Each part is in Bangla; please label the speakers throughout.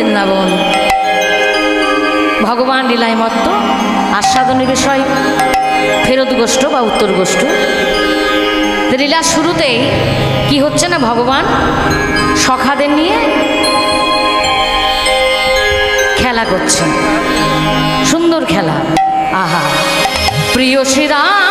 Speaker 1: বৃন্দাবন। ভগবান লীলায় মত্ত, আস্বাদনের বিষয় ফেরত গোষ্ঠ বা উত্তর গোষ্ঠ। লীলার শুরুতেই কি হচ্ছে না, ভগবান সখাদের নিয়ে খেলা করছেন, সুন্দর খেলা। আহা, প্রিয় শ্রীরাম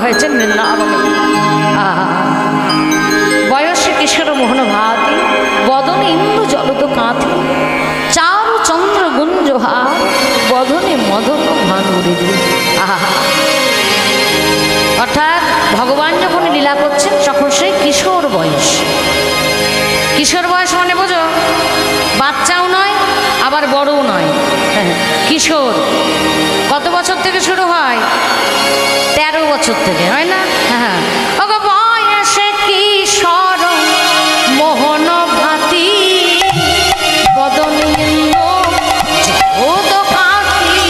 Speaker 1: হয়েছেন বৃন্দাবনে। বয়সে কিশোর মোহন ভাতি, বদনে ইন্দু জলদ কাঁথি, চারু চন্দ্র গুঞ্জহা, বদনে মদন ভানুরে। আহা, অর্থাৎ ভগবান যখন লীলা করছেন তখন সেই কিশোর বয়স। কিশোর বয়স মানে বোঝো, বাচ্চাও নয় আবার বড়ও নয়, কিশোর। কত বছর থেকে শুরু হয়? 13 বছর থেকে, হয় না? হ্যাঁ, বয়সে কিশোর মোহন ভাতি, বদনে ইন্দু জলদ কাঁথি,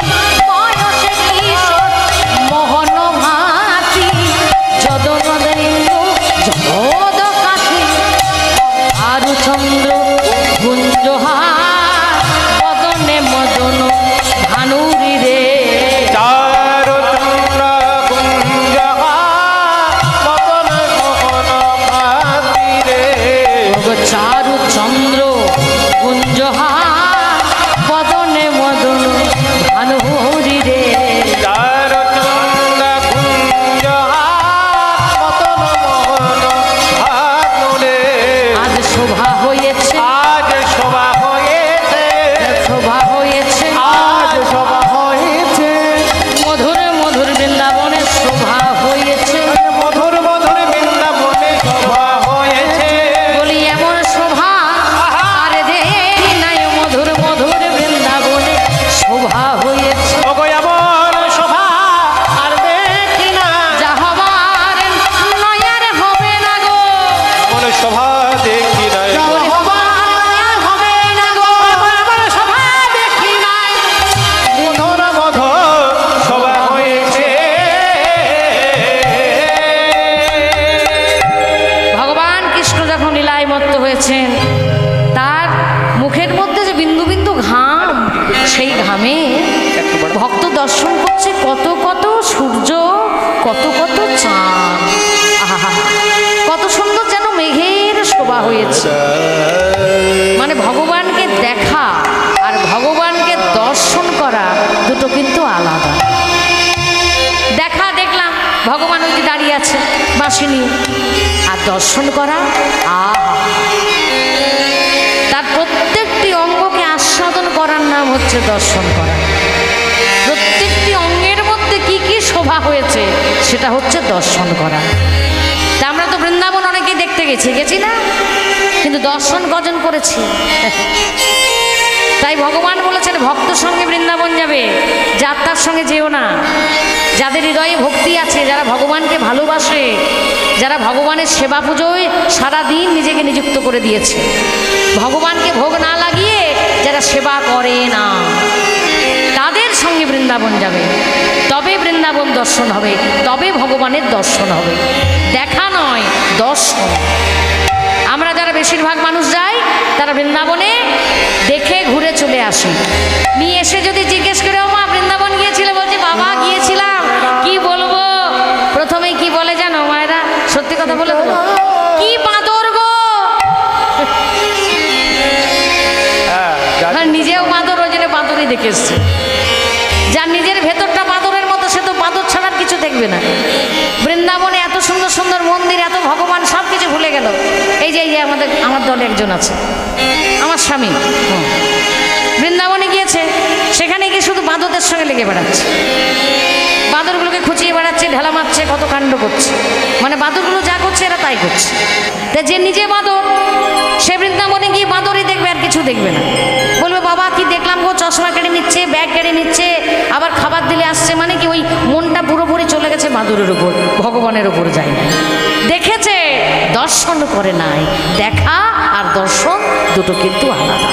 Speaker 1: বয়সে কিশোর মোহন ভাতি, বদনে ইন্দু জলদ কাঁথি, চারু চন্দ্র গুঞ্জহা, বদনে মদন ভানুরি রে। চারু চন্দ্র গুঞ্জহা, বদনে মদন ভানুরি রে। আজ শোভা হয়েছে, আজ শোভা হয়েছে দর্শন করছে কত কত সূর্য, কত কত চাঁদ। আহা, কত সুন্দর যেন মেঘের শোভা হয়েছে। মানে ভগবানকে দেখা আর ভগবানকে দর্শন করা দুটো কিন্তু আলাদা। দেখা দেখলাম ভগবান ওই যে দাঁড়িয়ে আছে বাঁশি নিয়ে, আর দর্শন করা আহা, তার প্রত্যেকটি অঙ্গকে আস্বাদন করার নাম হচ্ছে দর্শন করা। প্রত্যেকটি অঙ্গের মধ্যে কি কি শোভা হয়েছে সেটা হচ্ছে দর্শন করা। তা আমরা তো বৃন্দাবন অনেকেই দেখতে গেছি না, কিন্তু দর্শন কজন করেছি? তাই ভগবান বলেছেন ভক্ত সঙ্গে বৃন্দাবন যাবে, যাত্রার সঙ্গে যেও না। যাদের হৃদয়ে ভক্তি আছে, যারা ভগবানকে ভালোবাসে, যারা ভগবানের সেবা পুজোয় সারাদিন নিজেকে নিযুক্ত করে দিয়েছে, ভগবানকে ভোগ না লাগিয়ে যারা সেবা করে না, তাদের সঙ্গে বৃন্দাবন যাবে। তবে বৃন্দাবন দর্শন হবে, তবে ভগবানের দর্শন হবে। দেখা নয়, দর্শন। আমরা যারা বেশিরভাগ মানুষ যাই তারা বৃন্দাবনে দেখে ঘুরে চলে আসি। নিয়ে এসে যদি জিজ্ঞেস করে ও মা বৃন্দাবন গিয়েছিলে, বলছি বাবা গিয়েছিলাম, কি বলবো? প্রথমেই কি বলে জানো মায়েরা? সত্যি কথা বলে দেবো, কি বাঁদর গো। নিজেও বাঁদর, ওই জন্য বাঁদরই দেখে এসছে। যার নিজের ভেতরটা বাঁদরের মতো, সে তো বাঁদর ছাড়ার কিছু দেখবে না। বৃন্দাবনে এত সুন্দর সুন্দর মন্দির, এত ভগবান, সব কিছু ভুলে গেল। এই যে আমার দলে একজন আছে, আমার স্বামী, বৃন্দাবনে গিয়েছে, সেখানে গিয়ে শুধু বাঁদরদের সঙ্গে লেগে বেড়াচ্ছে। বাঁদরগুলোকে খুঁচিয়ে বেড়াচ্ছে, ঢেলা মারছে, কত কাণ্ড করছে। মানে বাঁদরগুলো যা করছে এরা তাই করছে। তা যে নিজে বাঁদর, সে বৃন্দাবনে গিয়ে বাঁদরই দেখবে, আর কিছু দেখবে না। বলবে বাবা কি দেখলাম গো, চশমা কেড়ে নিচ্ছে, ব্যাগ কেড়ে নিচ্ছে, আবার খাবার দিলে আসছে। মানে কি ওই মনটা পুরোপুরি চলে গেছে বাঁদরের উপর, ভগবানের উপর যায় না। দেখেছে, দর্শন করে নাই। দেখা আর দর্শন দুটো কিন্তু আলাদা।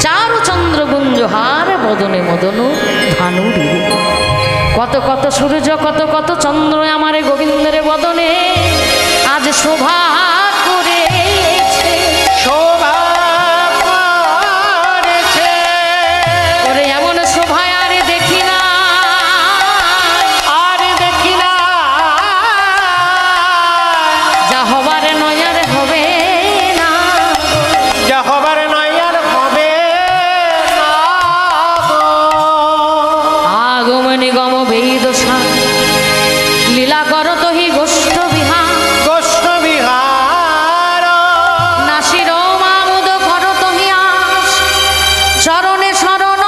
Speaker 1: চারু চন্দ্রগুঞ্জহার বদনে মদন ভানুরে, কত কত সূর্য, কত কত চন্দ্র আমার গোবিন্দের বদনে আজ শোভা করেছে, শোভা করেছে। ওরে এমন শোভা আর দেখি না, আর দেখি না, যা হবার নয় আর হবে না, যা হবার নয় আর হবে না। আগমন গম বেদ লীলা করত হি গোষ্ঠ বিহার, গোষ্ঠ বিহার নাসির মামুদ করত হিয়াস, চরণে শরণ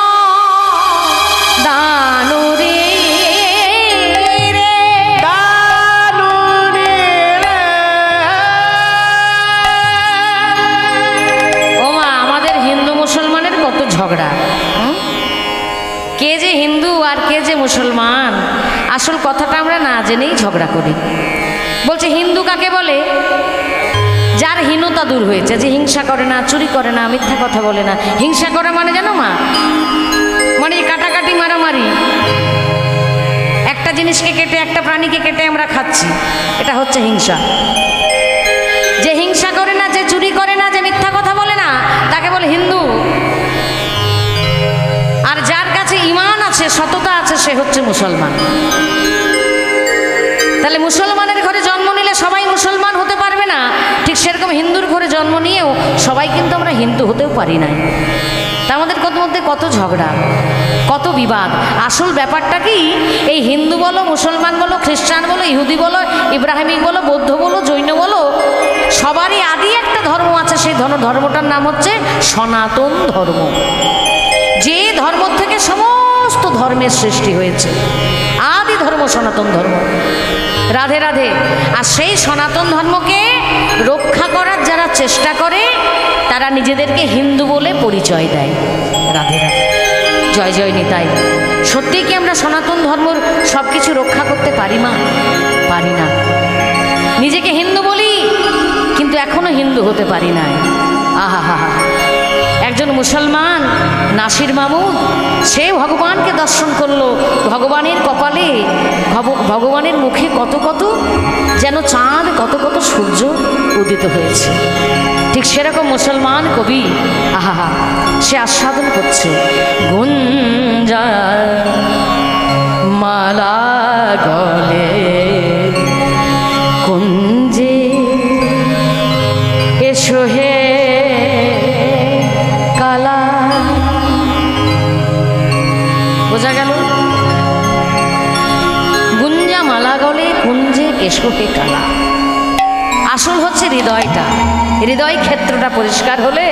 Speaker 1: দানুরে রে, দানুরে রে। ও মা, আমাদের হিন্দু মুসলমানের কত ঝগড়া। কে যে হিন্দু আর কে যে মুসলমান, আসল কথাটা আমরা না জেনেই ঝগড়া করি। বলছে হিন্দু কাকে বলে? যার হীনতা দূর হয়েছে, যে হিংসা করে না, চুরি করে না, মিথ্যা কথা বলে না। হিংসা করে মানে জানো মা, মানে কাটাকাটি, মারামারি। একটা জিনিসকে কেটে, একটা প্রাণীকে কেটে আমরা খাচ্ছি, এটা হচ্ছে হিংসা। যে হিংসা করে না, যে চুরি করে না, যে মিথ্যা কথা বলে না, তাকে বলে হিন্দু। আর যার কাছে ঈমান আছে, সততা আছে, সে হচ্ছে মুসলমান। তাহলে মুসলমানের ঘরে জন্ম নিলে সবাই মুসলমান হতে পারবে না, ঠিক সেরকম হিন্দুর ঘরে জন্ম নিয়েও সবাই কিন্তু আমরা হিন্দু হতেও পারি না। তা আমাদের মধ্যে কত ঝগড়া, কত বিবাদ। আসল ব্যাপারটা কি, এই হিন্দু বলো, মুসলমান বলো, খ্রিস্টান বলো, ইহুদি বলো, ইব্রাহিমিক বলো, বৌদ্ধ বলো, জৈন বলো, সবারই আদি একটা ধর্ম আছে। সেই ধর্মটার নাম হচ্ছে সনাতন ধর্ম। যে ধর্ম থেকে সমস্ত ধর্মের সৃষ্টি হয়েছে, আদি ধর্ম সনাতন ধর্ম। রাধে রাধে। আর সেই সনাতন ধর্মকে রক্ষা করার যারা চেষ্টা করে, তারা নিজেদেরকে হিন্দু বলে পরিচয় দেয়। রাধে রাধে, জয় জয় নিতাই। সত্যিই কি আমরা সনাতন ধর্মর সব কিছু রক্ষা করতে পারি মা? পারি না। নিজেকে হিন্দু বলি, কিন্তু এখনো হিন্দু হতে পারি না। আহা হা হা। একজন মুসলমান নাসির মামুদ, সে ভগবানকে দর্শন করলো। ভগবানের কপালে, ভগবানের মুখে কত কত যেন চাঁদ, কত কত সূর্য উদিত হয়েছে। ঠিক সেরকম মুসলমান কবি, আহা হা, সে আস্বাদন করছে। গুঞ্জ গুঞ্জা মালা গলে কুঞ্জে এসো হে কালা। বোঝা গেল? গুঞ্জা মালা গলে কুঞ্জে এসো হে কালা। আসল হচ্ছে হৃদয়টা, হৃদয় ক্ষেত্রটা পরিষ্কার হলে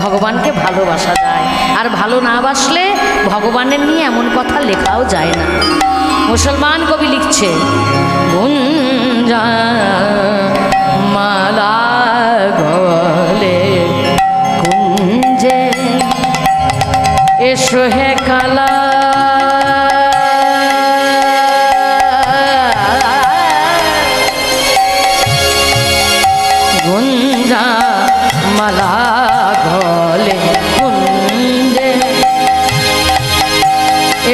Speaker 1: ভগবানকে ভালোবাসা যায়, আর ভালো না বাসলে ভগবানের নিয়ে এমন কথা লেখাও যায় না। মুসলমান কবি লিখছে গুঞ্জা মালা গলে কুঞ্জে এসো হে কালা। গুঞ্জা মালা গলে কুঞ্জে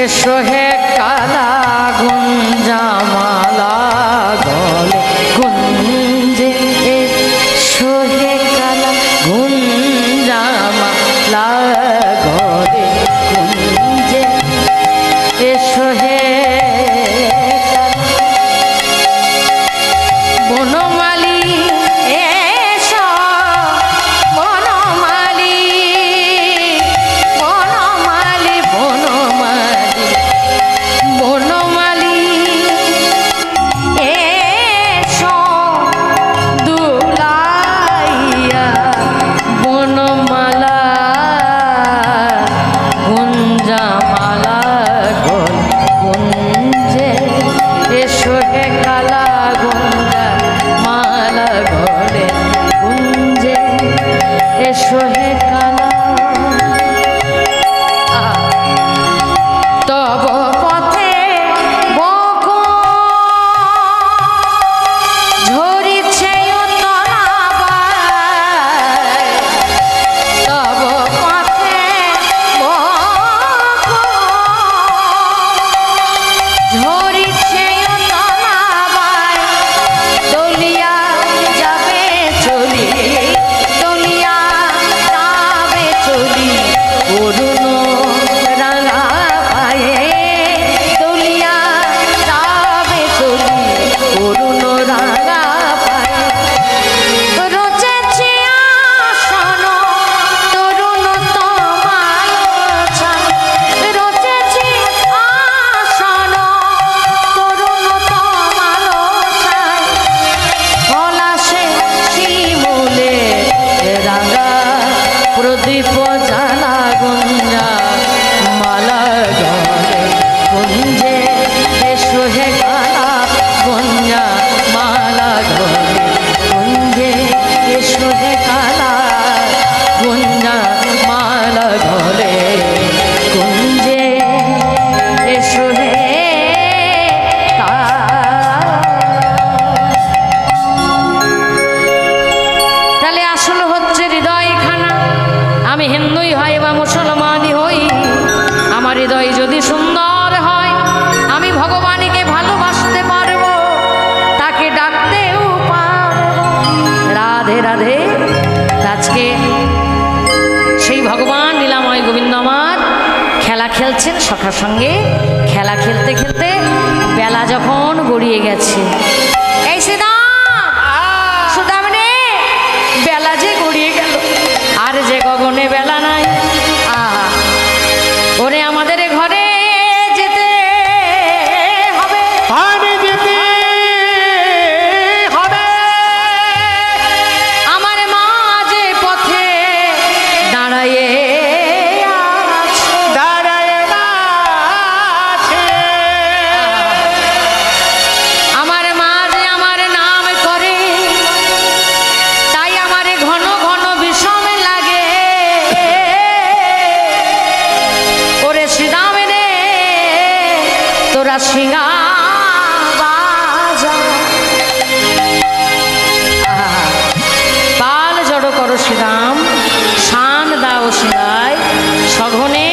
Speaker 1: এসো হে কালা। গুঞ্জা মালা গলে কুঞ্জে এসো হে কালা। গুঞ্জা মালা গলে কুঞ্জে এসো হে কালা। বনমালী এসো, বনমালী, বনমালী, বনমালী, বনমালী এসো দুলাইয়া বনমালা। গুঞ্জা মালা গল কুঞ্জে এসো হে কালা। গুঞ্জা মালা গলে কুঞ্জে এসো হে কালা। তব পথে বকুল ঝরিছে তলাবায়। তব পথে বকুল ঝরিছে তলাবায়। দলিয়া যাবে চলি, দলিয়া যাবে চলি অরুণ রাঙা পায়ে। দলিয়া যাবে চলি অরুণ রাঙা পায়ে। রচেছি আসন তরুণ তমালোচা। রচেছি আসন তরুণ তমালোচায়। পলাশে শিমুলে রাঙা প্রদীপ জ্বালা। গুঞ্জা মালা গলে কুঞ্জে এসো হে কালা। গুঞ্জা মালা গলে কুঞ্জে এসো হে কালা। গুঞ্জা মালা গলে কুঞ্জে এসো হে কালা। তাহলে আসল হচ্ছে হৃদয়খানা। আমি হিন্দুই হই বা মুসলমানই হই, আমার হৃদয় যদি সুন্দর হয় আমি ভগবানকে ভালোবাসতে পারবো, তাকে ডাকতেও পারবো। রাধে রাধে। আজকে সেই ভগবান লীলাময় গোবিন্দ আমার খেলা খেলছেন সখার সঙ্গে। খেলা খেলতে খেলতে বেলা যখন গড়িয়ে গেছে, এই সুদাম, সুদাম রে, বেলা যে গড়িয়ে গেল আর যে গগনে বেলা নাই। ওরে আমাদের ঘরে যেতে হবে, যেতে হবে। আমার মা যে পথে দাঁড়ায়ে আছে, দাঁড়ায়ে আছে। আমার মা যে আমার নাম করে, তাই আমার ঘন ঘন বিষম লাগে। ওরে শ্রীরাম রে, তোরা সিঙ্গা বাজা। পাল জড়ো করো শ্রীরাম, শান দাও সিঙ্গায়। সঘনে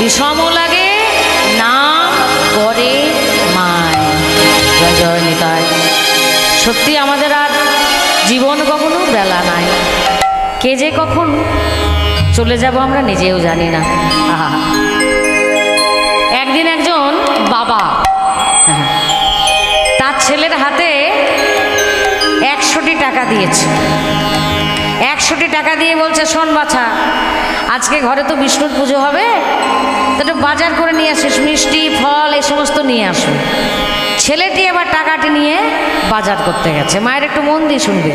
Speaker 1: বিষম লাগে, নাম করে মায়। জয় জয় নিতাই। সত্যি আমাদের আর জীবন কখনো বেলা নাই। কে যে কখন চলে যাব আমরা নিজেও জানি না। আহা, একদিন একজন বাবা তার ছেলের হাতে 100টি টাকা দিয়েছে। 100টি টাকা দিয়ে বলছে, শোন বাছা, আজকে ঘরে তো বিষ্ণুর পুজো হবে, তো একটু বাজার করে নিয়ে আসিস, মিষ্টি ফল এই সমস্ত নিয়ে আসুন। ছেলেটি এবার টাকাটি নিয়ে বাজার করতে গেছে। মায়ের একটু মন দিয়ে শুনবে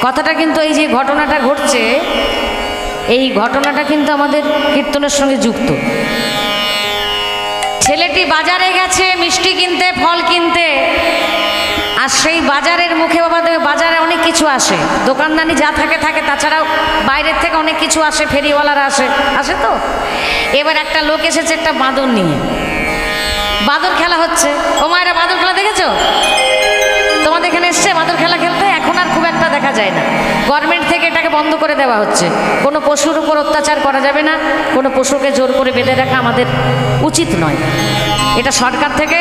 Speaker 1: কথাটা, কিন্তু এই যে ঘটনাটা ঘটছে, এই ঘটনাটা কিন্তু আমাদের কীর্তনের সঙ্গে যুক্ত। ছেলেটি বাজারে গেছে মিষ্টি কিনতে, ফল কিনতে, আর সেই বাজারের মুখে বাবা দেবে, বাজারে অনেক কিছু আসে, দোকানদানি যা থাকে থাকে, তাছাড়াও বাইরের থেকে অনেক কিছু আসে, ফেরিওয়ালারা আসে তো। এবার একটা লোক এসেছে একটা বাঁদর নিয়ে, বাঁদর খেলা হচ্ছে। ও মায়েরা, বাঁদর খেলা দেখেছো? তোমাদের এখানে এসছে বাঁদর খেলা খেলতে? এখন আর খুব একটা দেখা যায় না, গভর্নমেন্ট থেকে এটাকে বন্ধ করে দেওয়া হচ্ছে। কোনো পশুর উপর অত্যাচার করা যাবে না, কোনো পশুকে জোর করে বেঁধে রাখা আমাদের উচিত নয়, এটা সরকার থেকে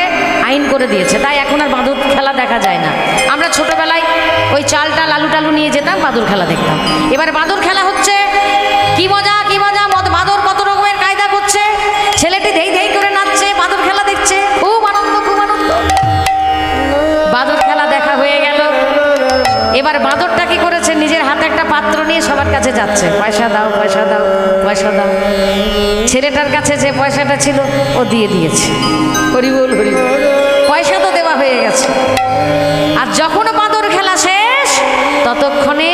Speaker 1: আইন করে দিয়েছে। তাই এখন আর বাঁদর খেলা দেখা যায় না। আমরা ছোটবেলায় ওই চালটা আলু টালু নিয়ে যেতাম, বাঁদর খেলা দেখতাম। এবার বাঁদর খেলা হচ্ছে, কি মজা কি মজা, বাঁদর কত রকমের কায়দা করছে, ছেলেটি ধেই ধেই করে নাচছে, বাঁদর খেলা দেখছে, খুব আনন্দ খুব আনন্দ। বাঁদর খেলা দেখা হয়ে গেল। এবার বাঁদরটা কি করেছে, নিজের হাতে একটা পাত্র নিয়ে সবার কাছে যাচ্ছে, পয়সা দাও পয়সা দাও পয়সা দাও। ছেলেটার কাছে যে পয়সাটা ছিল ও দিয়ে দিয়েছে। হরি বল হরি বল, পয়সা তো দেওয়া হয়ে গেছে। আর যখন বাঁদর খেলা শেষ, ততক্ষণে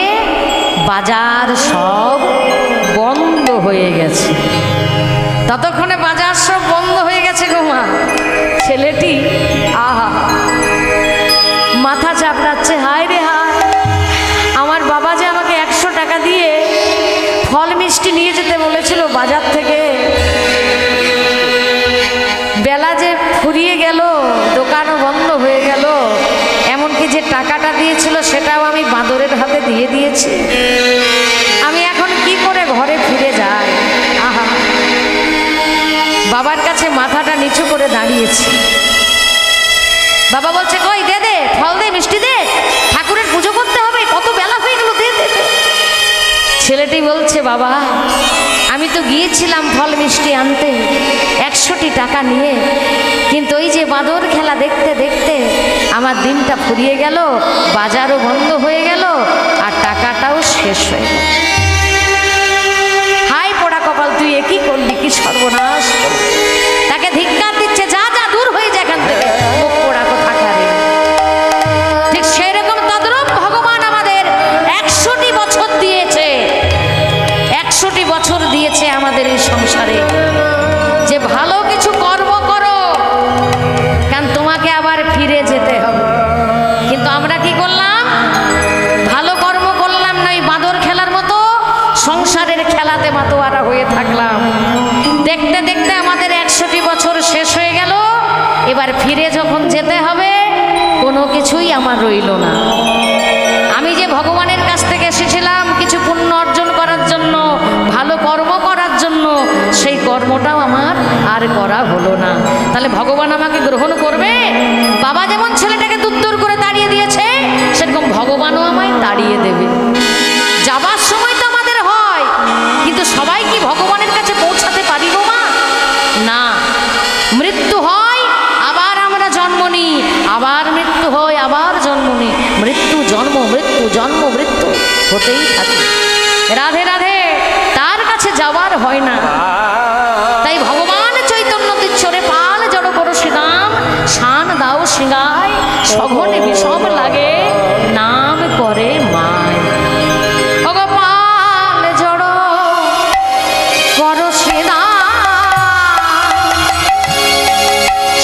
Speaker 1: বাজার সব বন্ধ হয়ে গেছে। ততক্ষণে বাজার সব বন্ধ হয়ে গেছে গো মা। ছেলেটি আহা মাথা চাপড়াচ্ছে, হায় রে হায়, আমার বাবা যে আমাকে 100 টাকা দিয়ে ফল মিষ্টি নিয়ে যেতে বলেছিল বাজার থেকে, বেলা যে ফুরিয়ে গেল, দোকানও বন্ধ হয়ে গেল, এমনকি যে টাকাটা দিয়েছিল সেটাও আমি বাঁদরের হাতে দিয়ে দিয়েছি। আমি এখন কি করে ঘরে ফিরে যাই? আহা, বাবার কাছে মাথাটা নিচু করে দাঁড়িয়েছি। বাবা বলছে, কই দে দে, ফল দে, মিষ্টি দে, ঠাকুরের পুজো করতে হবে, কত বেলা হয়ে গেল, দে দে। ছেলেটি বলছে, বাবা আমি তো গিয়েছিলাম ফল মিষ্টি আনতে 100টি টাকা নিয়ে, কিন্তু ওই যে বাঁদর খেলা দেখতে দেখতে আমার দিনটা ফুরিয়ে গেল, বাজারও বন্ধ হয়ে গেল, আর টাকাটাও শেষ হয়ে গেল। হাই পোড়া কপাল, তুই এ কি করলি, কি সর্বনাশ। তাকে ধিক্কার দিচ্ছে, যা যা দূর হয়ে যায় এখান থেকে, মুখ পোড়া কোথাকার। ঠিক সেরকম তদ্রূপ ভগবান আমাদের 100টি বছর দিয়েছে, 100টি বছর দিয়েছে আমাদের এই সংসারে, যে ভালো কিছু কর্ম করো, কারণ তোমাকে আবার ফিরে যেতে হবে। কিন্তু আমরা কি করলাম, ভালো কর্ম করলাম না, ওই বাঁদর খেলার মতো সংসারের খেলাতে মাতোয়ারা হয়ে থাকলাম। দেখতে দেখতে আমাদের 100টি বছর শেষ হয়ে গেল। এবার ফিরে যখন যেতে হবে, কোনো কিছুই আমার রইল না। আমি যে ভগবানের কাছ থেকে এসেছিলাম কিছু পুণ্য অর্জন করার জন্য, ভালো কর্ম করার জন্য, সেই কর্মটাও আমার আর করা হলো না। তাহলে ভগবান আমাকে গ্রহণ করবে? বাবা যেমন ছেলেটাকে দুত্তর করে তাড়িয়ে দিয়েছে, সেরকম ভগবানও আমায় তাড়িয়ে দেবে। যাবার সময় তো আমাদের হয়, কিন্তু সবাই কি ভগবানের কাছে পৌঁছাতে পারি গো মা? না, মৃত্যু হয় আবার আমরা জন্ম নিই, আবার মৃত্যু হয় আবার জন্ম নিই, মৃত্যু জন্ম মৃত্যু জন্ম মৃত্যু হতেই থাকে। রাধে রাধে, তার কাছে যাওয়ার হয় না। তাই ভগবান চৈতন্য দিচ্ছরে পাল জড় করো শ্রীরাম, শান দাও সিংহায়, সঘনে বিষম লাগে নাম করে মায়। ভগবান জড় করো শ্রীরাম,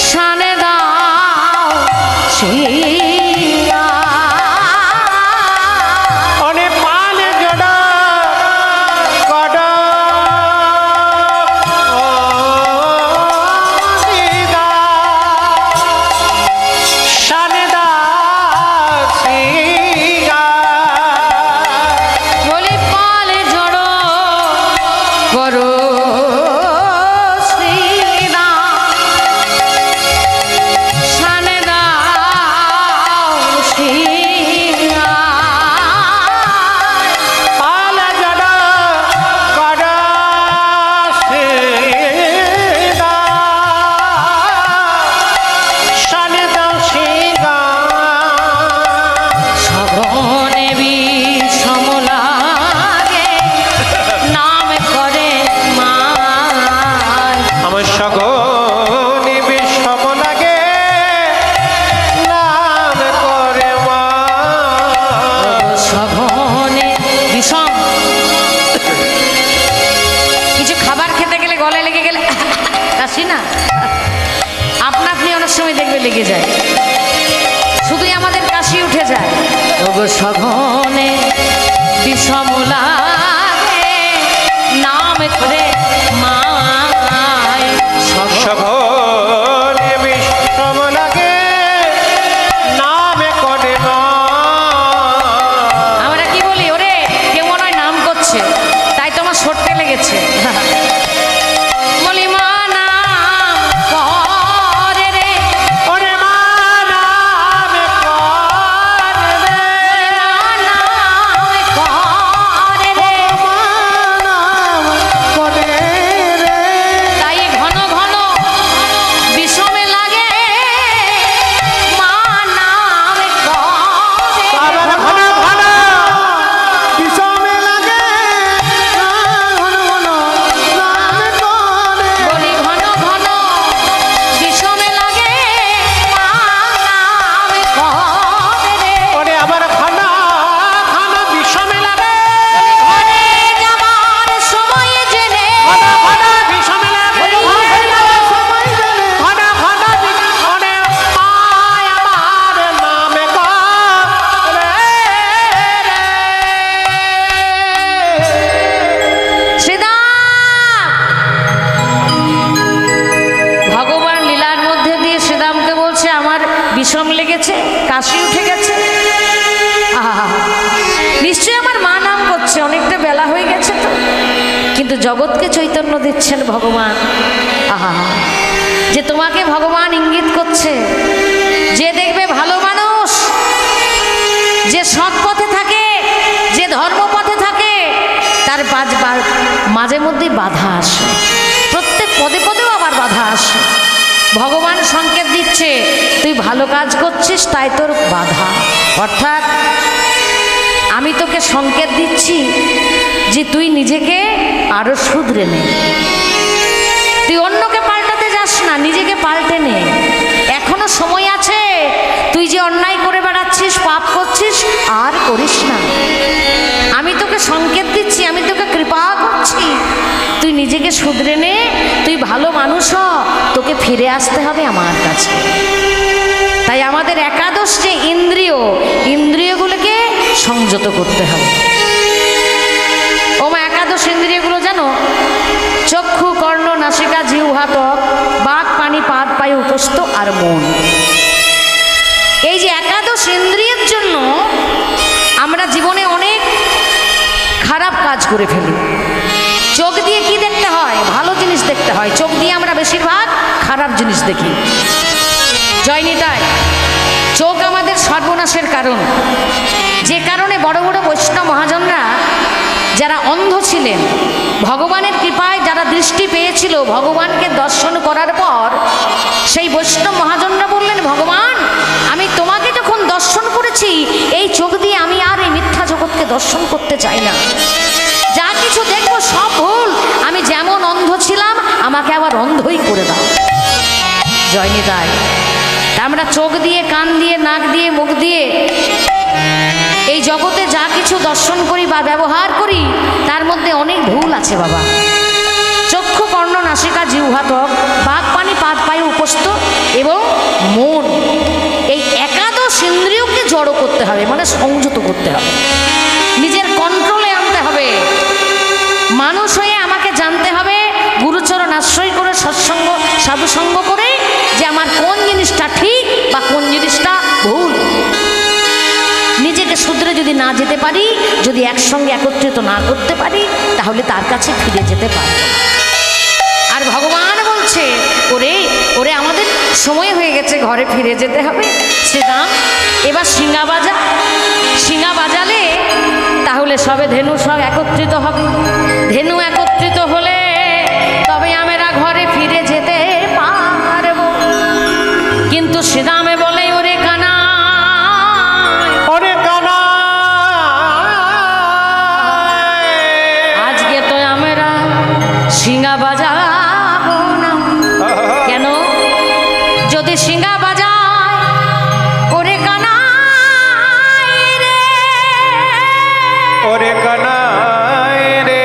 Speaker 1: শানে দাও সিংহায়।
Speaker 2: শানে দাও
Speaker 1: গলায় লেগে গেলে কাশি না, আপনা আপনি অনেক সময় দেখবে লেগে যায়, শুধুই আমাদের কাশি উঠে যায়। ওগো সঘনে বিষমলা নাম করে মায়
Speaker 2: সঘনে বিষম লাগে নামে করে
Speaker 1: আমরা কি বলি, ওরে কেউ মনে হয় নাম করছে তাই তোমার সরতে লেগেছে। বলি মা নাম করে রে,
Speaker 2: ওরে মা নামে করে রে,
Speaker 1: মা নাম করে রে।
Speaker 2: মা নাম করে রে।
Speaker 1: তাই ঘন ঘন বিষমে লাগে মা নাম করে।
Speaker 2: আবার ঘন ঘন বিষমে লাগে ঘন ঘন নামে করে।
Speaker 1: বলি ঘন ঘন বিষমে লাগে মা নাম করে রে।
Speaker 2: ওরে আবার ঘন ঘন বিষমে লাগে
Speaker 1: ঘরে যাবার সময় জেনে
Speaker 2: ঘন ঘন বিষমে লাগে ঘরে যাওয়ার সময় জেনে ঘন ঘন ওরে মায় আমার নামে করে রে।
Speaker 1: শ্রীদাম ভগবান লীলার মধ্যে দিয়ে শ্রীদামকে বলছে আমার বিষম লেগেছে, কাশি উঠে গেছে। আহা, নিশ্চয়ই আমার মা নাম করছে, অনেকটা বেলা হয়ে গেছে তো, কিন্তু জগৎকে চৈতন্য দিচ্ছেন ভগবান। আহা, যে তোমাকে ভগবান ইঙ্গিত করছে, যে দেখবে ভালো মানুষ, যে সৎ পথে থাকে, যে ধর্মপথে থাকে, তার মাঝে মধ্যেই বাধা আসে, প্রত্যেক পদে পদেও আবার বাধা আসে। ভগবান সংকেত দিচ্ছে তুই ভালো কাজ করছিস তাই তোর বাধা, অর্থাৎ আমি তোকে সংকেত দিচ্ছি যে তুই নিজেকে আরো শুধরে নে, তুই অন্যকে পাল্টাতে যাস না, নিজেকে পাল্টে নে, এখনো সময় আছে। তুই যে অন্যায় করে বেড়াচ্ছিস, পাপ করছিস, আর করিস না। আমি তোকে সংকেত দিচ্ছি, আমি তোকে কৃপা করছি, তুই নিজেকে শুধরে নে, তুই ভালো মানুষ হ, তোকে ফিরে আসতে হবে আমার কাছে। তাই আমাদের একাদশ যে ইন্দ্রিয়গুলোকে সংযত করতে হবে। ওমা একাদশ ইন্দ্রিয়গুলো জানো, চক্ষু, কর্ণ, নাসিকা, জিহ্বা, ত্বক, বাক, পানি, পাদ, পায়ু, উপস্থ আর মন। এই যে একাদশ ইন্দ্রিয়ের জন্য আমরা জীবনে অনেক খারাপ কাজ করে ফেলি। চোখ দিয়ে কি দেখতে হয়? ভালো জিনিস দেখতে হয়, চোখ দিয়ে আমরা বেশিরভাগ খারাপ জিনিস দেখি। জয়নিতাই, চোখ আমাদের সর্বনাশের কারণ। যে কারণে বড় বড় বৈষ্ণব মহাজনরা যারা অন্ধ ছিলেন, ভগবানের কৃপায় যারা দৃষ্টি পেয়েছিল, ভগবানকে দর্শন করার পর সেই বৈষ্ণব মহাজনরা বললেন, ভগবান আমি তোমাকে যখন দর্শন করেছি, এই চোখ দিয়ে আমি আর এই মিথ্যা জগৎকে দর্শন করতে চাই না। যা কিছু দেখবো সব ভুল, আমি যেমন অন্ধ ছিলাম আমাকে আবার অন্ধই করে দাও। জয়নিতাই, আমরা চোখ দিয়ে, কান দিয়ে, নাক দিয়ে, মুখ দিয়ে এই জগতে যা কিছু দর্শন করি বা ব্যবহার করি, তার মধ্যে অনেক ভুল আছে বাবা। চক্ষু, কর্ণ, নাসিকা, জিহ্বা, ত্বক, বাক, পানি, পাদ, পায়ু, উপস্থ এবং মন, এই একাদশ ইন্দ্রিয়কে জড়ো করতে হবে, মানে সংযত করতে হবে, নিজের কন্ট্রোলে আনতে হবে। মানুষ হয়ে আমাকে জানতে হবে, গুরুচরণ আশ্রয় করে, সৎসঙ্গ সাধুসঙ্গ করে, যে আমার কোন জিনিসটা ঠিক বা কোন জিনিসটা ভুল। নিজেকে শুধরে যদি না যেতে পারি, যদি একসঙ্গে একত্রিত না করতে পারি, তাহলে তার কাছে ফিরে যেতে পারব। আর ভগবান বলছে, ওরে ওরে আমাদের সময় হয়ে গেছে, ঘরে ফিরে যেতে হবে। শ্রীরাম এবার শিঙা বাজা, শিঙা বাজালে তাহলে সবে ধেনু সব একত্রিত হবে, ধেনু একত্রিত হলে তবে আমরা ঘরে ফিরে যেতে পারব। কিন্তু শ্রীরামে বলে, ওরে কানা,
Speaker 2: ওরে কানা,
Speaker 1: আজকে তো আমরা শিঙা বাজাবো না। কেন? যদি শিঙা বাজায়, ওরে কানা রে,
Speaker 2: ওরে কানাই রে,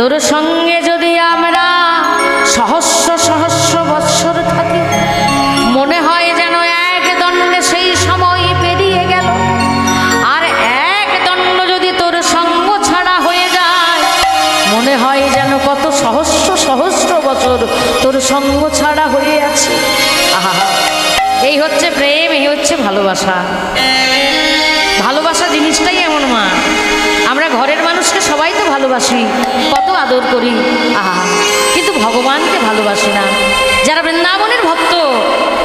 Speaker 1: তোর সঙ্গে যদি আমরা সহস্র সহস্র বৎসর থাকি, মনে হয় যেন এক দণ্ডে সেই সময় পেরিয়ে গেল। আর এক দণ্ড যদি তোর সঙ্গ ছাড়া হয়ে যায়, মনে হয় যেন কত সহস্র সহস্র বছর তোর সঙ্গ ছাড়া হয়ে আছে। আহা, এই হচ্ছে প্রেম, এই হচ্ছে ভালোবাসা। ভালোবাসা জিনিসটাই এমন মা, আমরা ঘরের মানুষকে সবাই তো ভালোবাসি, কত আদর করি, আহা, কিন্তু ভগবানকে ভালোবাসি না। যারা বৃন্দাবনের ভক্ত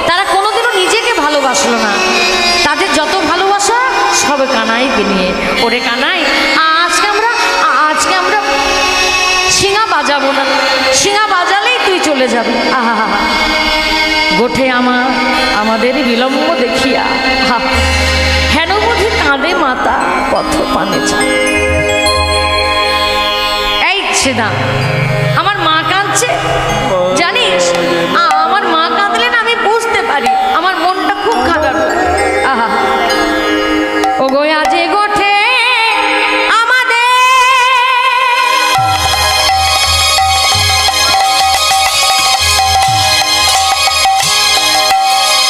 Speaker 1: তারা কোনোদিনও নিজেকে ভালোবাসলো না, তাদের যত ভালোবাসা সব কানাইকে নিয়ে। ওরে কানাই, আজকে আমরা শিঙা বাজাবো না, শিঙা বাজালেই তুই চলে যাবি। আহা, গোঠে আমাদের বিলম্ব দেখিয়া হেন বুঝি কাঁদে মাতা পথ পানে যায়। এই সেদা, আমার মা কাঁদছে জানিস, আমার মা কাঁদলে না আমি বুঝতে পারি, আমার মনটা খুব খারাপ। আহা, ও গো আজে গোঠে আমাদের,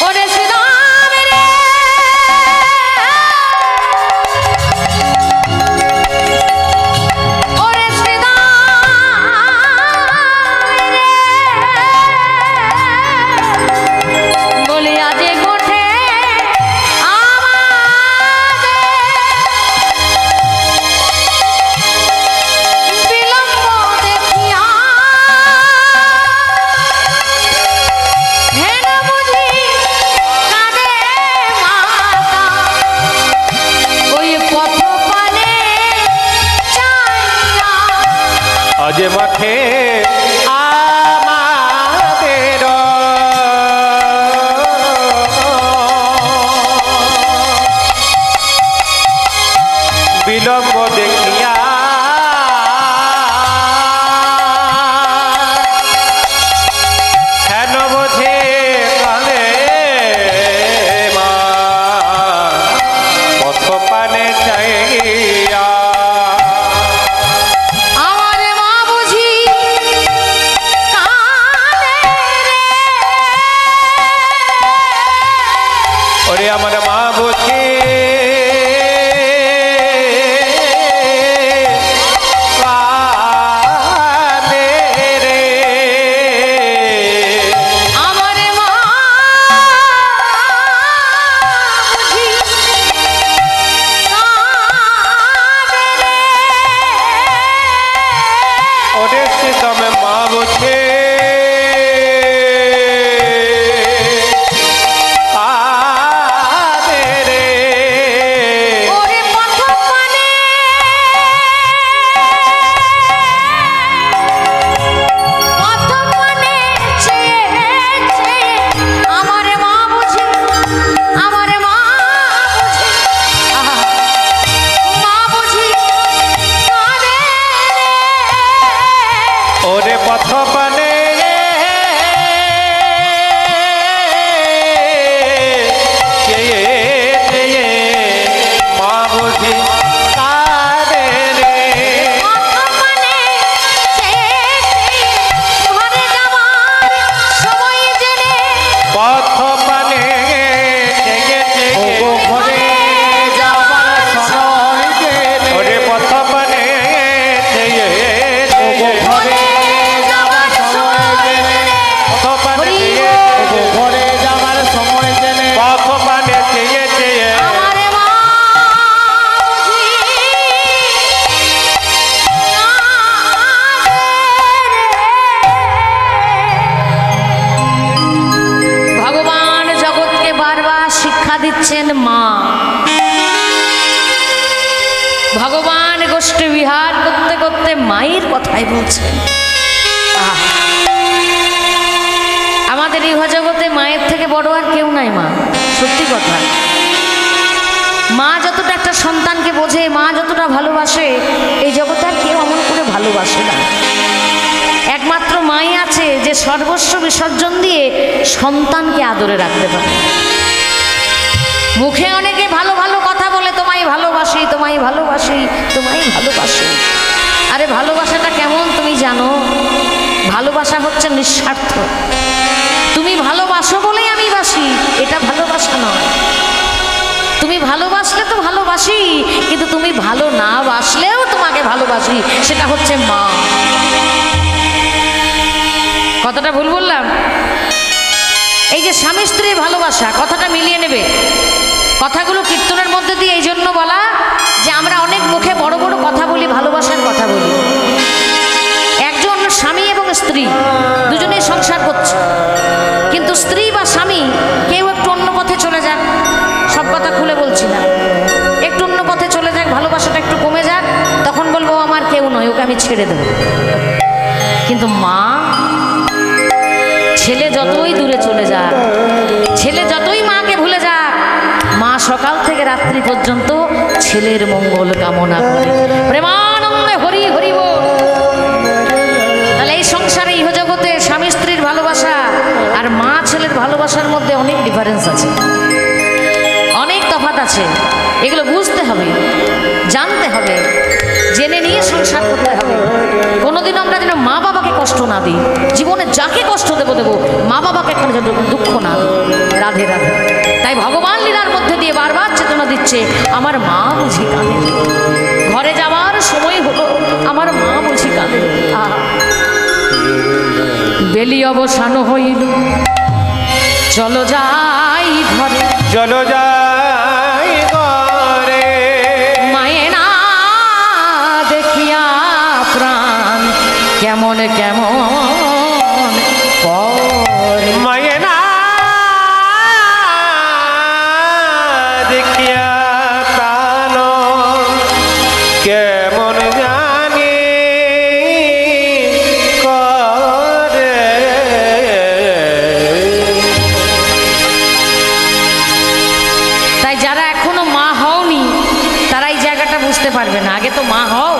Speaker 1: ওরে শ্রীরাম রে, ওরে শ্রীরাম রে, বলি আজে গোঠে আমাদের বিলম্ব দেখিয়া হেন বুঝি কাঁদে মাতা ওই পথ পানে চাইয়া।
Speaker 2: আজ মাঠে আমাদের বিলম্ব দেখিয়া হেন বোঝে কালে মা পথ পানে চাইয়া।
Speaker 1: আমার মা বুঝি কাঁদে রে,
Speaker 2: ওরে আমার মা বুঝি কাঁদে রে।
Speaker 1: আমার মা বুঝি কাঁদে রে,
Speaker 2: ওরে সীতম মা বুঝে কাঁদে রে।
Speaker 1: ওরে পথ পানে চেয়ে চেয়ে আমার মা বুঝি, আমার মা বুঝি, আহা, মা বুঝি কাঁদে রে।
Speaker 2: ওরে পথ পানে চেয়ে চেয়ে মা বুঝি কাঁদে রে।
Speaker 1: পথ পানে চেয়ে চেয়ে ঘরে যাবার সময় জেনে,
Speaker 2: পথ পানে চেয়ে চেয়ে
Speaker 1: ঘরে
Speaker 2: যাবার সময় জেনে। ওরে পথ পানে চেয়ে চেয়ে
Speaker 1: ঘরে যাবার সময় জেনে,
Speaker 2: পথ পানে চেয়ে চেয়ে
Speaker 3: ঘরে যাবার সময় জেনে
Speaker 2: পথ পানে চেয়ে চেয়ে
Speaker 1: আমার মা বুঝি কাঁদে রে। ভগবান জগৎকে বারবার শিক্ষা দিচ্ছেন মা। ভগবান গোষ্ঠী বিহার করতে করতে মায়ের কথাই বলছেন। আহ! আমাদের ইহ জগতে মায়ের থেকে বড় আর কেউ নাই মা, সত্যি কথা। মা যতটা একটা সন্তানকে বোঝে, মা যতটা ভালোবাসে, এই জগতে আর কেউ এমন করে ভালোবাসে না। একমাত্র মাই আছে যে সর্বস্ব বিসর্জন দিয়ে সন্তানকে আদরে রাখতে পারে। মুখে অনেকে ভালো ভালো কথা বলে, তোমায় ভালোবাসি, তোমায় ভালোবাসি, তোমায় ভালোবাসি, আরে ভালোবাসাটা কেমন তুমি জানো? ভালোবাসা হচ্ছে নিঃস্বার্থ। তুমি ভালোবাসো বলেই আমি বাসি, এটা ভালোবাসা নয়। তুমি ভালোবাসলে তো ভালোবাসি, কিন্তু তুমি ভালো না বাসলেও তোমাকে ভালোবাসি, সেটা হচ্ছে মা। কথাটা ভুল বললাম? এই যে স্বামী স্ত্রীর ভালোবাসা, কথাটা মিলিয়ে নেবে। কথাগুলো কীর্তনের মধ্যে দিয়ে এই জন্য বলা যে আমরা অনেক মুখে বড় বড় কথা বলি, ভালোবাসার কথা বলি। একজন স্বামী এবং স্ত্রী দুজনেই সংসার করছে, কিন্তু স্ত্রী বা স্বামী কেউ একটু অন্য পথে চলে যাক, সব কথা খুলে বলছি না, একটু অন্য পথে চলে যাক, ভালোবাসাটা একটু কমে যাক, তখন বলবো আমার কেউ নয়, ওকে আমি ছেড়ে দেবো। কিন্তু মা, ছেলে যতই দূরে চলে যাক, ছেলে যতই মাকে ভুলে যাক, মা সকাল থেকে রাত্রি পর্যন্ত ছেলের মঙ্গল কামনা করে। প্রেমানন্দে হরি হরি বল। তাহলে এই সংসারে ইহজগতে স্বামী স্ত্রীর ভালোবাসা আর মা ছেলের ভালোবাসার মধ্যে অনেক ডিফারেন্স আছে, অনেক তফাৎ আছে। এগুলো বুঝতে হবে, জানতে হবে, জেনে নিয়ে সংসার করতে হবে। কোনোদিনও আমরা যেন মা বাবাকে কষ্ট না দিই, জীবনে যাকে কষ্ট দেবো দেবো, মা বাবাকে একটা যেন দুঃখ না দিই। রাধে রাধে। তাই ভগবান লীলার মধ্যে দিয়ে বারবার চেতনা দিচ্ছে, আমার মা বুঝি কাঁদে, ঘরে যাওয়ার সময় হলো, আমার মা বুঝি কাঁদে। বেলি অবসান হইল, চলো যাই ঘরে,
Speaker 2: চলো যাই ঘরে,
Speaker 1: মায়ে না দেখিয়া প্রাণ কেমন কেমন করে।
Speaker 2: মায়ে না দেখিয়া প্রাণ কেমন জানি করে।
Speaker 1: তাই যারা এখনো মা হওনি তারা এই জায়গাটা বুঝতে পারবে না। আগে তো মা হও,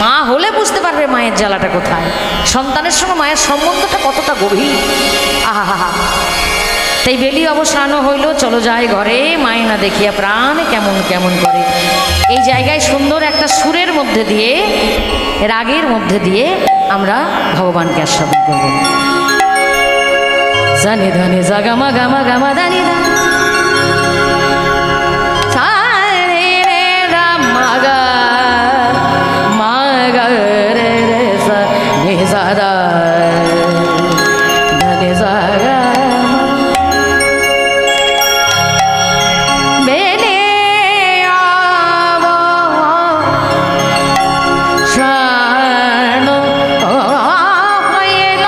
Speaker 1: মা হলে বুঝতে পারবে মায়ের জ্বালাটা কোথায়, সন্তানের সঙ্গে মায়ের সম্বন্ধটা কতটা গভীর। আহা, তাই বেলি অবসান হইল, চলো যাই ঘরে, মায়ে না দেখিয়া প্রাণ কেমন কেমন করে। এই জায়গায় সুন্দর একটা সুরের মধ্যে দিয়ে, রাগের মধ্যে দিয়ে আমরা ভগবানকে আস্বাদন করব। জানি ধানি জাগামা গামা গামা দানি দা, সারে রে রা মাগা মাগা রে রে সা নি সা দা ধানি জাগা বেলে আবা শান হইল,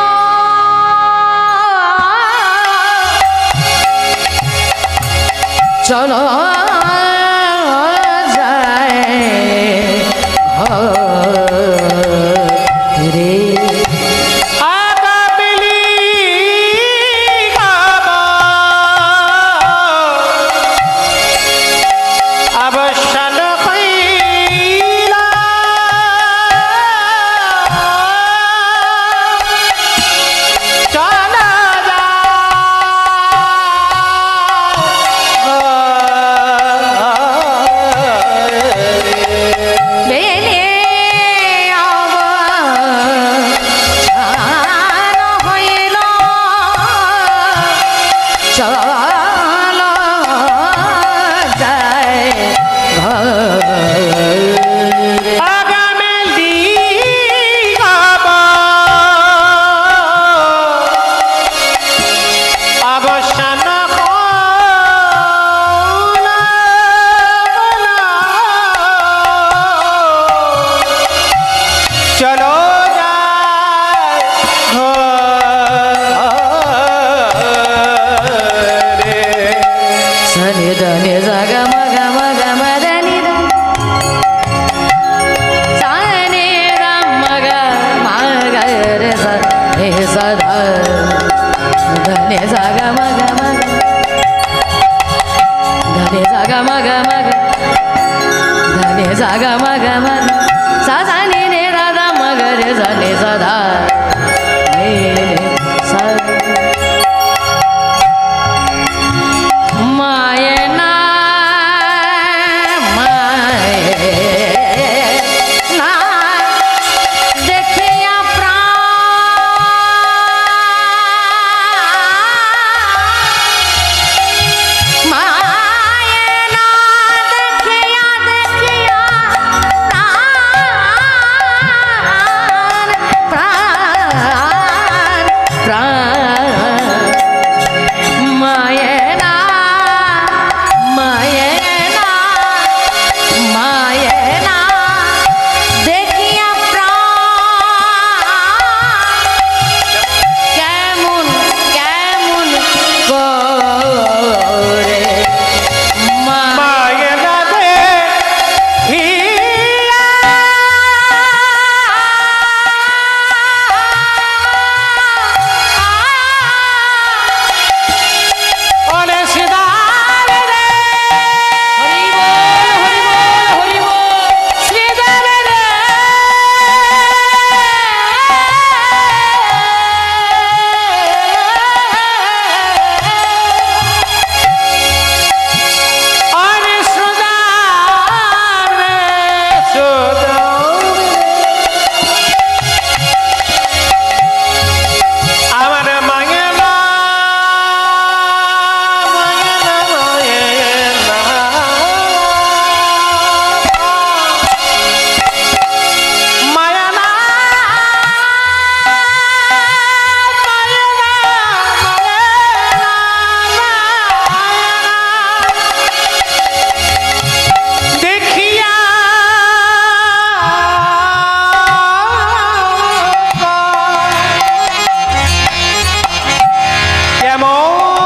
Speaker 1: চলো যায় ঘরে।
Speaker 2: আগা বেলি গাবা অবসান হইলা, চলো
Speaker 1: বেলে অবসান হইল, চলো যায় ঘরে।
Speaker 2: আগামেলি গাবা অবসান হইলা, চলো যাই ঘরে।
Speaker 1: সনি ধনি জাগা মগা মগা মদনি দা, সানি রাম মগা মগা রে সা হে সদা ধনি জাগা মগা মগা ধনি জাগা মগা মগা ধনি জাগা মগা মগা সা সানি রে রাধা মগা রে সনি সদা হে সা। মায়ে না মায়ে না প্রাণ মায়েনা মায়েনা মায়েনা দেখিয়া প্রাণ কেমন কেমন করে
Speaker 2: মায়ের রাধে ওরে সিদার রে
Speaker 1: শ্রীদেব রে
Speaker 2: ওরে সুদার রে আমার মায়ের না মায়া না দেখিয়া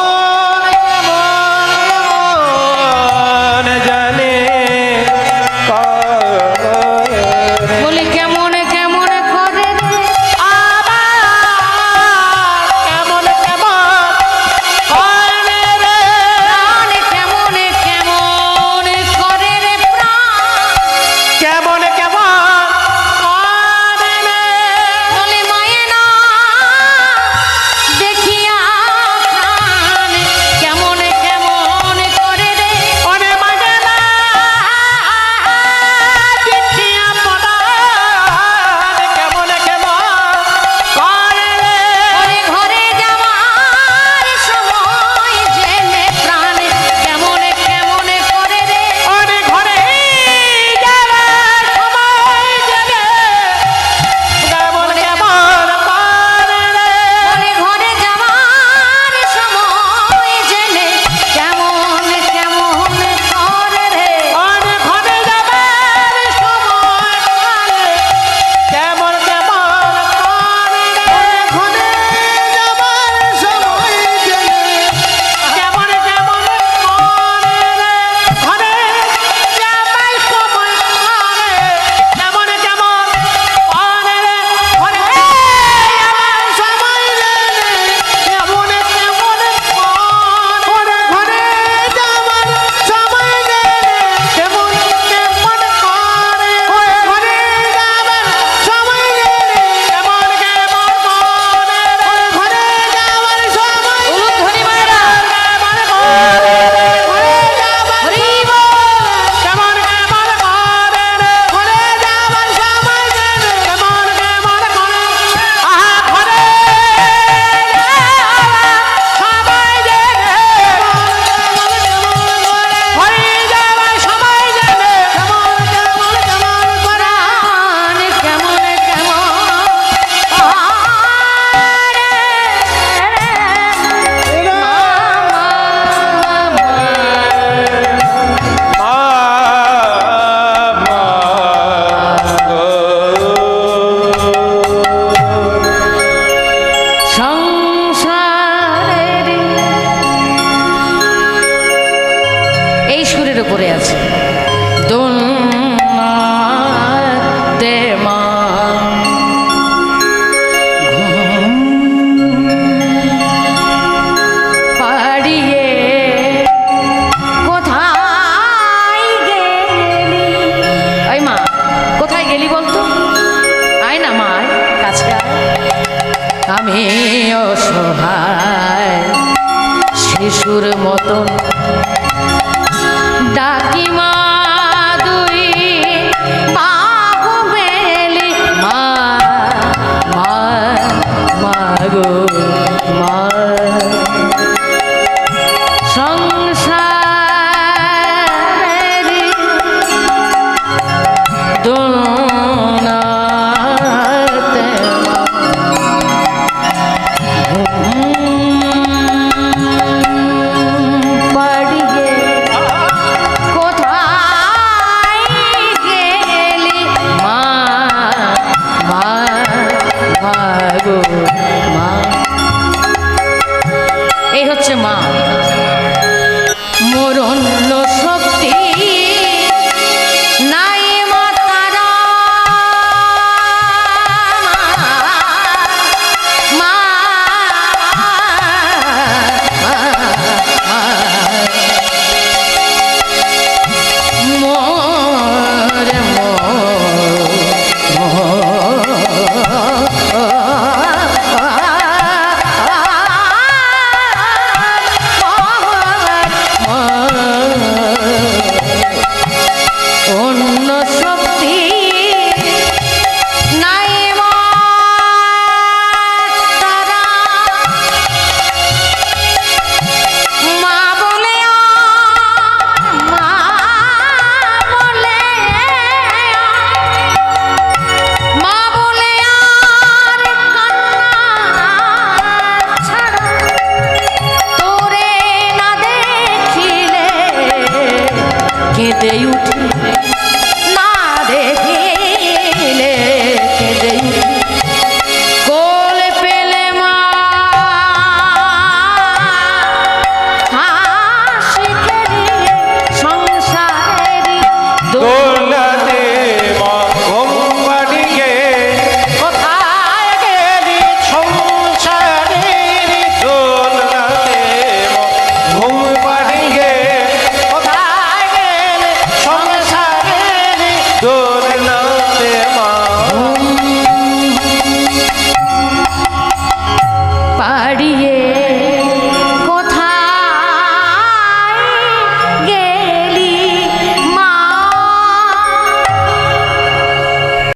Speaker 2: কেমন জানে
Speaker 1: বলি কেমন কেমন করে রে
Speaker 2: কেমন কেমন করে রে
Speaker 1: প্রাণ কেমন কেমন করে রে প্রাণ
Speaker 2: কেমন কেমন করে রে
Speaker 1: বলি মায়েনা দেখিয়া প্রাণ কেমন কেমন করে রে
Speaker 2: ওরে মাগেলা দেখিয়া পরাণ কেমন কেমন করে রে
Speaker 1: ওরে ঘরে যাওয়ার সময় জেনে প্রাণ কেমন কেমন করে রে
Speaker 2: ওরে ঘরে যাওয়ার সময় জেনে কেমন কেমন করে রে
Speaker 1: ওরে ঘরে যাওয়ার সময় জেনে কেমন কেমন করে রে
Speaker 2: ওরে ঘরে যাবার সময় করে কেমন কেমন করে রে ঘরে যাবার সময় জেনে কেমন কেমন করে রে ঘরে যাবার সময় করে কেমন কেমন করে রে ঘরে যাবার সময় জেনে কেমন কেমন করে ঘরে যাবার সময় জেনে কেমন কেমন করে ঘরে যাবার সময় জেনে কেমন কেমন করে ঘরে যাবার সময়
Speaker 1: উলুধ্বনি মায়েরা
Speaker 2: কেমন করে ঘরে যাবার
Speaker 1: হরি
Speaker 2: কেমন কেমন করে ঘরে যাবার সময় জেনে কেমন কেমন করে আহা ঘরে সবাই জেনে ঘরে যাবার সময় জেনে কেমন কেমন কেমন করে
Speaker 1: প্রাণ কেমন কেমন সংসারের এই সুরের উপরে আছে দোলনাতে মা ঘুম পাড়িয়ে কোথায় গেলি ওই মা কোথায় গেলি বলতো আয় না মা আয়, কাছে আয়। আমি অসহায় শিশুর মতন ডাকি মা দুই বাহু মেলি মা মা মা গো মা সংসারের দোলনাতে ঘুম মরণ সব